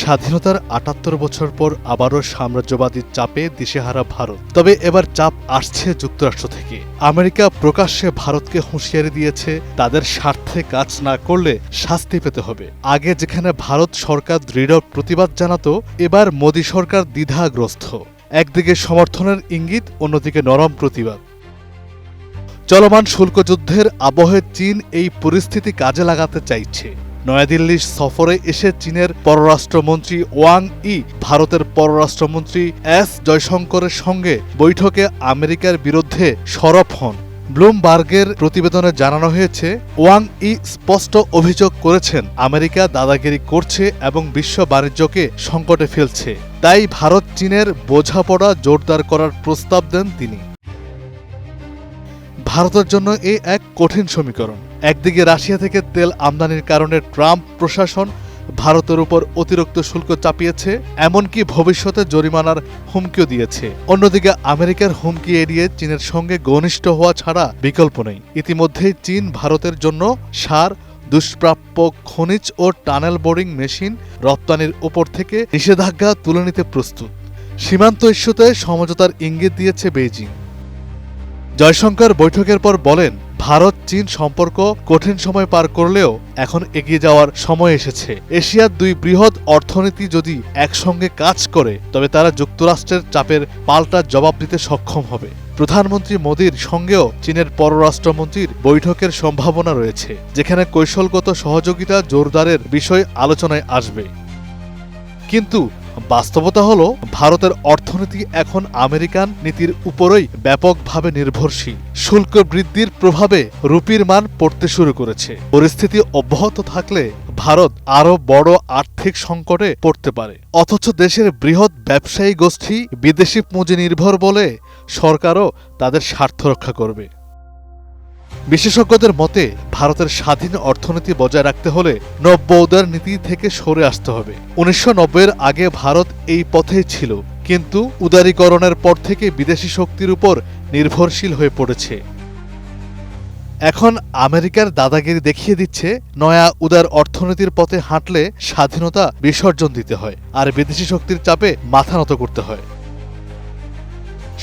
স্বাধীনতার ৭৮ বছর পর আবারও সাম্রাজ্যবাদীর চাপে দিশেহারা ভারত। তবে এবার চাপ আসছে যুক্তরাষ্ট্র থেকে। আমেরিকা প্রকাশ্যে ভারতকে হুঁশিয়ারি দিয়েছে, তাদের স্বার্থে কাজ না করলে শাস্তি পেতে হবে। আগে যেখানে ভারত সরকার দৃঢ় প্রতিবাদ জানাতো, এবার মোদী সরকার দ্বিধাগ্রস্ত। একদিকে সমর্থনের ইঙ্গিত, অন্যদিকে নরম প্রতিবাদ। চলমান শুল্ক যুদ্ধের আবহে চীন এই পরিস্থিতি কাজে লাগাতে চাইছে। নয়াদিল্লি সফরে এসে চীনের পররাষ্ট্রমন্ত্রী ওয়াং ই ভারতের পররাষ্ট্রমন্ত্রী এস জয়শঙ্করের সঙ্গে বৈঠকে আমেরিকার বিরুদ্ধে সরব হন। ব্লুমবার্গের প্রতিবেদনে জানানো হয়েছে, ওয়াং ই স্পষ্ট অভিযোগ করেছেন আমেরিকা দাদাগিরি করছে এবং বিশ্ব বাণিজ্যকে সংকটে ফেলছে। তাই ভারত চীনের বোঝাপড়া জোরদার করার প্রস্তাব দেন তিনি। ভারতের জন্য এ এক কঠিন সমীকরণ। একদিকে রাশিয়া থেকে তেল আমদানির কারণে ট্রাম্প প্রশাসন ভারতের উপর অতিরিক্ত শুল্ক চাপিয়েছে, এমনকি ভবিষ্যতে জরিমানার হুমকিও দিয়েছে। অন্যদিকে আমেরিকার হুমকি এড়িয়ে চীনের সঙ্গে ঘনিষ্ঠ হওয়া ছাড়া বিকল্প নেই। ইতিমধ্যেই চীন ভারতের জন্য সার, দুষ্প্রাপ্য খনিজ ও টানেল বোরিং মেশিন রপ্তানির উপর থেকে নিষেধাজ্ঞা তুলে নিতে প্রস্তুত। সীমান্ত ইস্যুতে সমঝোতার ইঙ্গিত দিয়েছে বেইজিং। জয়শঙ্কর বৈঠকের পর বলেন, ভারত চীন সম্পর্ক কঠিন সময় পার করলেও এখন এগিয়ে যাওয়ার সময় এসেছে। এশিয়ার দুই বৃহৎ অর্থনীতি যদি একসঙ্গে কাজ করে, তবে তারা যুক্তরাষ্ট্রের চাপের পাল্টা জবাব দিতে সক্ষম হবে। প্রধানমন্ত্রী মোদীর সঙ্গেও চীনের পররাষ্ট্রমন্ত্রীর বৈঠকের সম্ভাবনা রয়েছে, যেখানে কৌশলগত সহযোগিতা জোরদারের বিষয় আলোচনায় আসবে। কিন্তু বাস্তবতা হলো, ভারতের অর্থনীতি এখন আমেরিকান নীতির উপরই ব্যাপকভাবে নির্ভরশীল। শুল্ক বৃদ্ধির প্রভাবে রুপির মান পড়তে শুরু করেছে। পরিস্থিতি অব্যাহত থাকলে ভারত আরও বড় আর্থিক সংকটে পড়তে পারে। অথচ দেশের বৃহৎ ব্যবসায়ী গোষ্ঠী বিদেশি পুঁজি নির্ভর বলে সরকারও তাদের স্বার্থ রক্ষা করবে। বিশেষজ্ঞদের মতে, ভারতের স্বাধীন অর্থনীতি বজায় রাখতে হলে নব্য উদার নীতি থেকে সরে আসতে হবে। ১৯৯০-এর আগে ভারত এই পথেই ছিল, কিন্তু উদারীকরণের পর থেকে বিদেশি শক্তির উপর নির্ভরশীল হয়ে পড়েছে। এখন আমেরিকার দাদাগিরি দেখিয়ে দিচ্ছে, নয়া উদার অর্থনীতির পথে হাঁটলে স্বাধীনতা বিসর্জন দিতে হয়, আর বিদেশি শক্তির চাপে মাথা নত করতে হয়।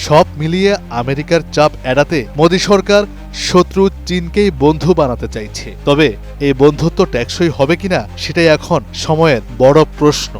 সব মিলিয়ে আমেরিকার চাপ এড়াতে মোদী সরকার শত্রু চীনকেই বন্ধু বানাতে চাইছে। তবে এই বন্ধুত্ব টেকসই হবে কিনা, সেটাই এখন সময়ের বড় প্রশ্ন।